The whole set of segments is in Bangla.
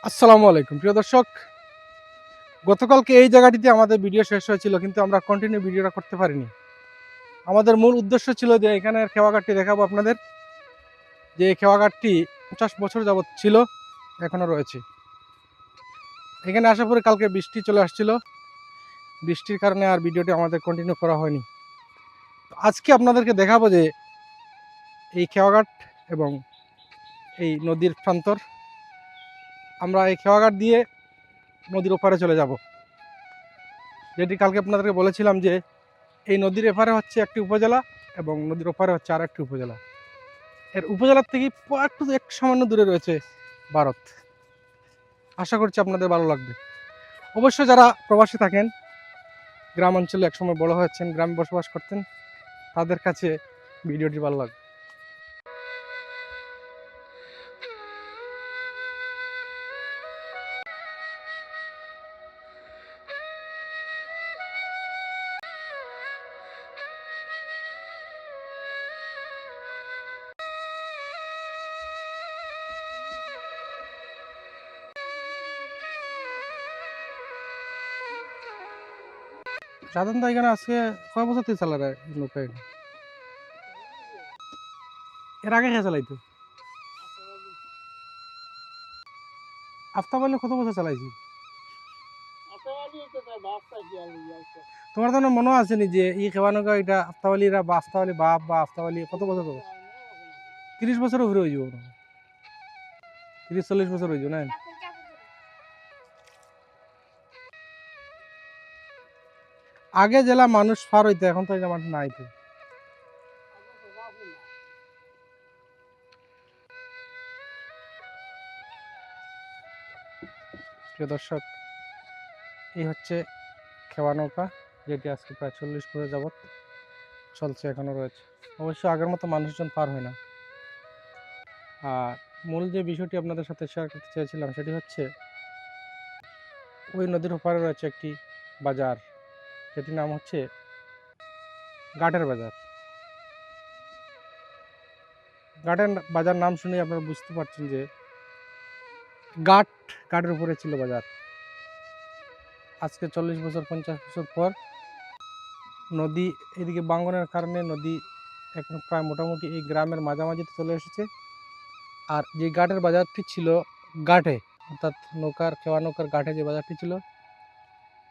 আসসালামু আলাইকুম প্রিয় দর্শক, গতকালকে এই জায়গাটিতে আমাদের ভিডিও শেষ হয়েছিল, কিন্তু আমরা কন্টিনিউ ভিডিওটা করতে পারিনি। আমাদের মূল উদ্দেশ্য ছিল যে এখানের খেওয়াঘাটটি দেখাবো আপনাদের, যে এই খেওয়াঘাটটি 50 বছর যাবৎ ছিল, এখনও রয়েছে। এখানে আসার পরে কালকে বৃষ্টি চলে আসছিল, বৃষ্টির কারণে আর ভিডিওটি আমাদের কন্টিনিউ করা হয়নি। আজকে আপনাদেরকে দেখাবো যে এই খেওয়াঘাট এবং এই নদীর প্রান্তর। আমরা এই খেওয়াঘাট দিয়ে নদীর ওপারে চলে যাব, যেটি কালকে আপনাদেরকে বলেছিলাম যে এই নদীর এপারে হচ্ছে একটি উপজেলা এবং নদীর ওপারে হচ্ছে আর একটি উপজেলা। এর উপজেলার থেকে একটু সামান্য দূরে রয়েছে ভারত। আশা করছি আপনাদের ভালো লাগবে। অবশ্য যারা প্রবাসী থাকেন, গ্রাম অঞ্চলে একসময় বড় হয়েছেন, গ্রামে বসবাস করতেন, তাদের কাছে ভিডিওটি ভালো লাগবে। সাধারণত এখানে আজকে কয় বছর থেকে চালা নৌকা? এর আগে খেয়ে চালাইতো? আফতাব আলী কত বছর চালাইছি? তোমার তো মনে আছে নি যে ই খেওয়া নৌকা এটা আফতাব আলীরা বা আফতাব আলী বাপ বা আফতাব আলী কত বছর? 30 বছর উপরে হয়ে যাব, 30-40 বছর হয়ে যাব না? আগে জেলা মানুষ পার হইতো, এখন তো এটা মানুষ নাই। তো প্রিয় দর্শক, এই হচ্ছে খেওয়া নৌকা, যেটি আজকে প্রায় 40 বছর যাবৎ চলছে, এখনো রয়েছে। অবশ্য আগের মতো মানুষজন পার হয় না। আর মূল যে বিষয়টি আপনাদের সাথে শেয়ার করতে চেয়েছিলাম সেটি হচ্ছে ওই নদীর ওপারে রয়েছে একটি বাজার, যেটির নাম হচ্ছে ঘাটের বাজার। ঘাটের বাজার নাম শুনে আপনারা বুঝতে পারছেন যে ঘাটের উপরে ছিল বাজার। আজকে 40 বছর 50 বছর পর নদী এদিকে বাঙ্গনের কারণে নদী এখন প্রায় মোটামুটি এই গ্রামের মাঝামাঝিতে চলে এসেছে। আর যে ঘাটের বাজারটি ছিল ঘাটে, অর্থাৎ খেওয়া নৌকার ঘাটে যে বাজারটি ছিল,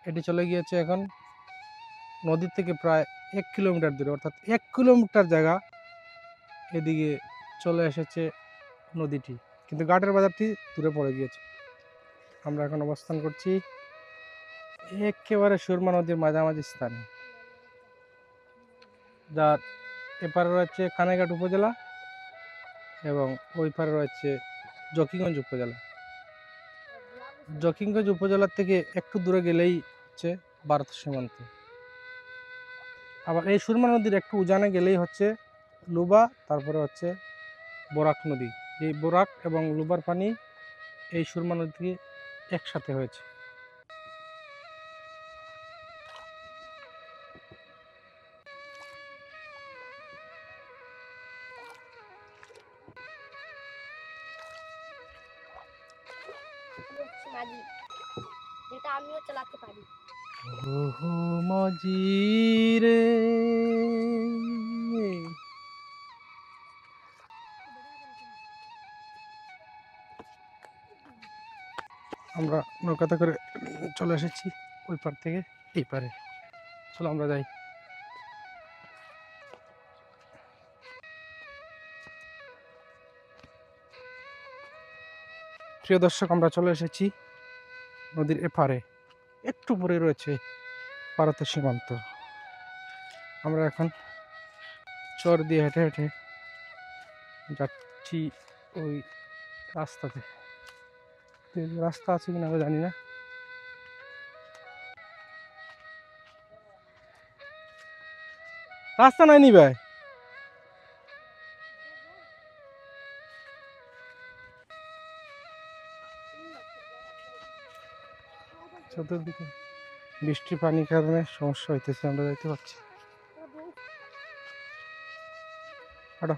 এটি চলে গিয়েছে এখন নদীর থেকে প্রায় 1 কিলোমিটার দূরে, অর্থাৎ 1 কিলোমিটার জায়গা এদিকে চলে এসেছে নদীটি, কিন্তু ঘাটের বাজারটি দূরে পড়ে গিয়েছে। আমরা এখন অবস্থান করছি একেবারে সুরমা নদীর মাঝামাঝি স্থানে, যার এপারে রয়েছে কানাইঘাট উপজেলা এবং ওই পারে রয়েছে জকিগঞ্জ উপজেলা। জকিগঞ্জ উপজেলার থেকে একটু দূরে গেলেই হচ্ছে ভারত সীমান্ত। আবার এই সুরমা নদীর একটু উজানে গেলেই হচ্ছে লুবা, তারপরে হচ্ছে বরাক নদী। এই বরাক এবং লুবার পানি এই সুরমা নদী একসাথে হয়েছে। যেটা আমিও চালাতে পারি। ওহো মাঝি রে, আমরা নৌকাতে করে চলে এসেছি ওই পার থেকে এই পারে। চলো আমরা যাই। প্রিয় দর্শক, আমরা চলে এসেছি নদীর এপারে, একটু পরে রয়েছে ভারতের সীমান্ত। আমরা এখন চর দিয়ে হেঁটে হেঁটে যাচ্ছি ওই রাস্তাতে। রাস্তা আছে কিনা আমরা জানি না। রাস্তা নাই নি ভাই? চতুর্দিকে বৃষ্টির পানির কারণে সমস্যা হইতেছে, আমরা দেখতে পাচ্ছি। হাঁটো।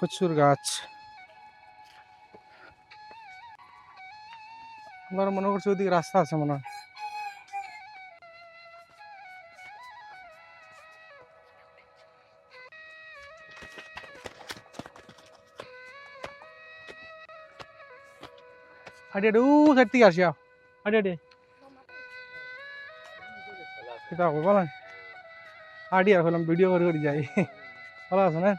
কচুর গাছ। আমরা মনে করছি ওইদিকে রাস্তা আছে মনে হয়। আরে ও সাইড থেকে আসিয়া আরে আরে কিতা বলেন আইডিয়া হলাম ভিডিও করে করে যাই ভালো আছে না?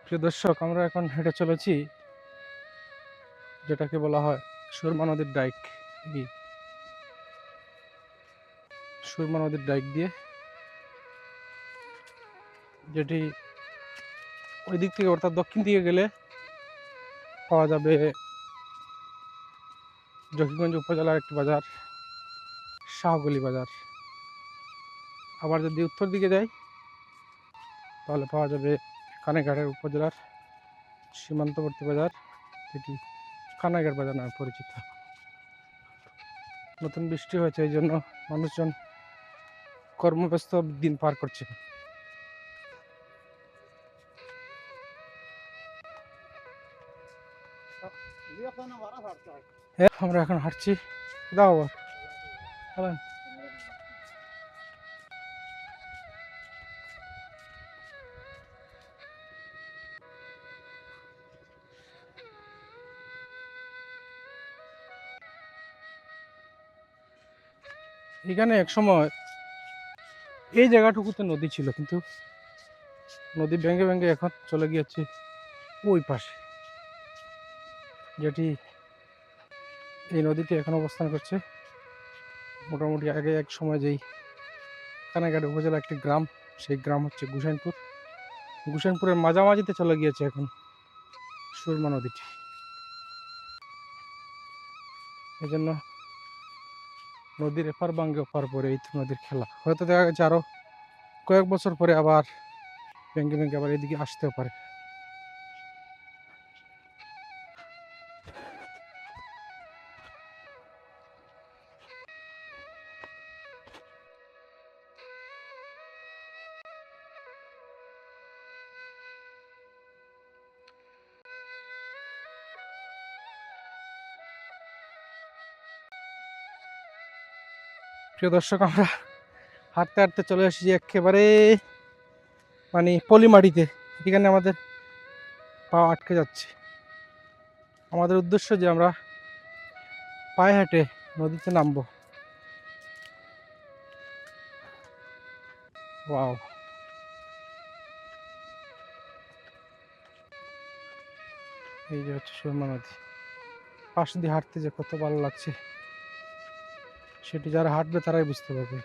প্রিয় দর্শক, আমরা এখন হেঁটে চলেছি যেটাকে বলা হয় সুরমা নদীর ডাইক। এই সুরমা নদীর ডাইক দিয়ে, যেটি ওই দিক থেকে অর্থাৎ দক্ষিণ দিকে গেলে পাওয়া যাবে জকিগঞ্জ উপজেলার একটি বাজার, শাহগলি বাজার। আবার যদি উত্তর দিকে যাই তাহলে পাওয়া যাবে কানাইঘাটের উপজেলার সীমান্তবর্তী বাজার, যেটি কানাইঘাট বাজার নামে পরিচিত। নতুন বৃষ্টি হয়েছে, এই জন্য মানুষজন কর্মব্যস্ত দিন পার করছে। আমরা এখন হাঁটছি, দাও আবার বলেন। এখানে এক সময় এই জায়গাটুকুতে নদী ছিল, কিন্তু নদী ভেঙে ভেঙে এখন চলে গিয়েছে ওই পাশে, যেটি এই নদীতে এখন অবস্থান করছে। মোটামুটি আগে এক সময় যেই কানাইঘাট উপজেলা একটি গ্রাম, সেই গ্রাম হচ্ছে গুসাইনপুর। গুসাইনপুরের মাঝামাঝিতে চলে গিয়েছে এখন সুরমা নদীটি। এই জন্য নদীর এপার ভাঙ্গে ওপার পরে এই নদীর খেলা। হয়তো দেখা গেছে আরো কয়েক বছর পরে আবার ভেঙে ভেঙে আবার এদিকে আসতেও পারে। প্রিয় দর্শক, আমরা হাঁটতে হাঁটতে চলে এসেছি একেবারে মানে পলি মাটিতে। এখানে আমাদের পা আটকে যাচ্ছে। আমাদের উদ্দেশ্য যে আমরা পায়ে হেঁটে নদীতে নামবো। ওয়াও, এই যে হচ্ছে সুরমা নদী। পাশ দিয়ে হাঁটতে যে কত ভালো লাগছে সেটি যারা হাঁটবে তারাই বুঝতে পারবে।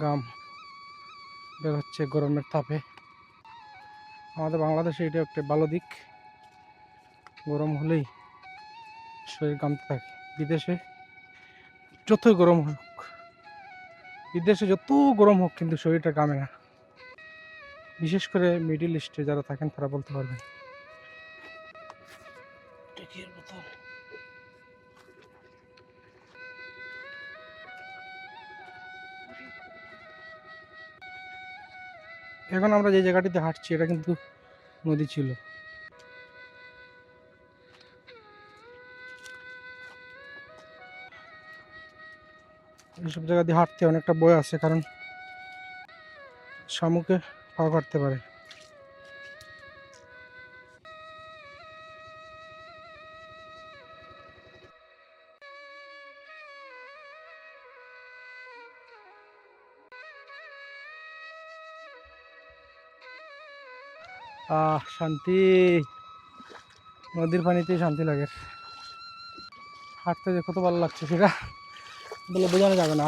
গাম বের হচ্ছে গরমের তাপে। আমাদের বাংলাদেশে এটা একটা ভালো দিক, গরম হলেই শরীর ঘামতে থাকে। বিদেশে যতই গরম হোক, বিদেশে যত গরম হোক, কিন্তু শরীরটা ঘামে না। বিশেষ করে মিডিল ইস্টে যারা থাকেন তারা বলতে পারবেন। এখন আমরা যে জায়গাটিতে হাঁটছি এটা কিন্তু নদী ছিল। এইসব জায়গা দিয়ে হাঁটতে অনেকটা ভয় আছে, কারণ শামুকে পা কাটতে পারে। শান্তি, নদীর পানিতেই শান্তি লাগে। হাঁটতে যে কত ভালো লাগছে সেটা বলে বোঝানো যাবে না।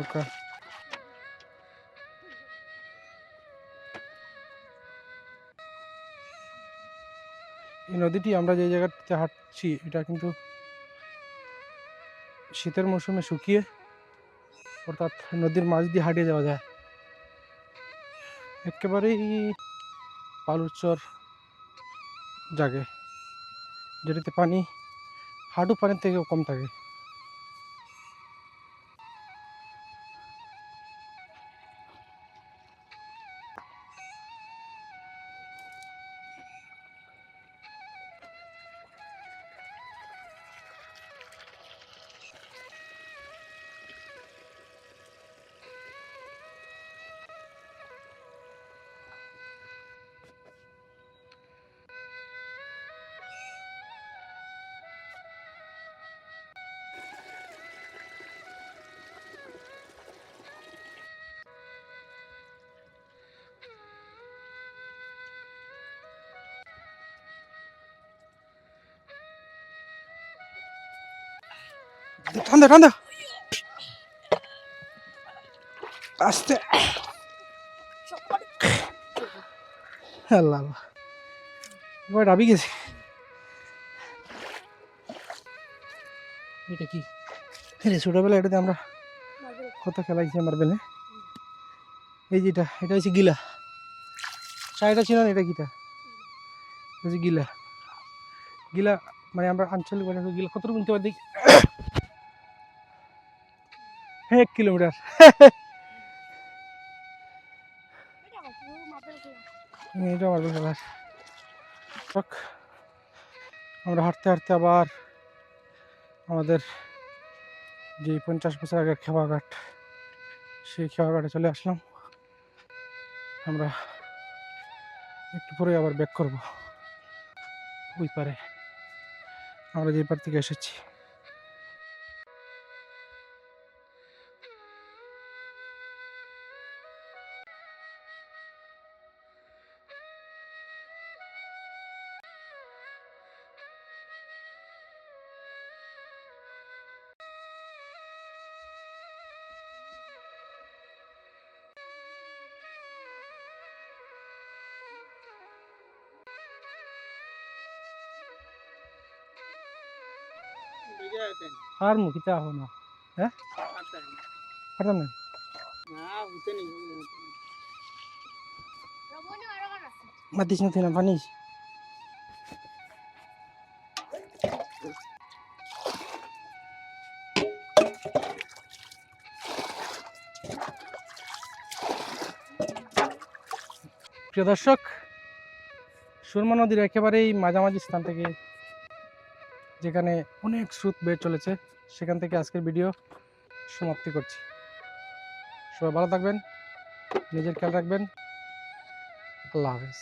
ওকে। এই নদীটি আমরা যে জায়গাটিতে হাঁটছি এটা কিন্তু শীতের মৌসুমে শুকিয়ে, অর্থাৎ নদীর মাছ দিয়ে হাঁটিয়ে যাওয়া যায়। একেবারেই বালুর চর জাগে, যেটিতে পানি হাঁটু পানির থেকেও কম থাকে। ঠান্ডা ঠান্ডা, আস্তে। আল্লাহ আল্লাহ, এবার ডাবি গেছি। এটা কি রে? ছোটবেলা এটাতে আমরা কত খেলাইছি মার্বেলে। এই যেটা, এটা হচ্ছে গিলা। চাইটা ছিল না, এটা কিটা? এটা হচ্ছে গিলা। গিলা মানে আমরা আঞ্চলিক ভাষায় গিলা কত গুনতে পারি দেখি। 1 কিলোমিটার। এটা মার্বেল খেলার। আমরা হাঁটতে হাঁটতে আবার আমাদের যে 50 বছর আগের খেওয়াঘাট, সেই খেওয়াঘাটে চলে আসলাম। আমরা একটু পরে আবার ব্যাক করব ওই পারে, আমরা যে পার থেকে এসেছি। আর মুখিতে আহ না, হ্যাঁ পারতাম না। মাতিস না তুই না পানিস। প্রিয় দর্শক, সুরমা নদীর একেবারেই মাঝামাঝি স্থান থেকে, যেখানে অনেক স্রোত বেয়ে চলেছে, সেখান থেকে আজকের ভিডিও সমাপ্তি করছি। সবাই ভালো থাকবেন, নিজের খেয়াল রাখবেন। আল্লাহ হাফেজ।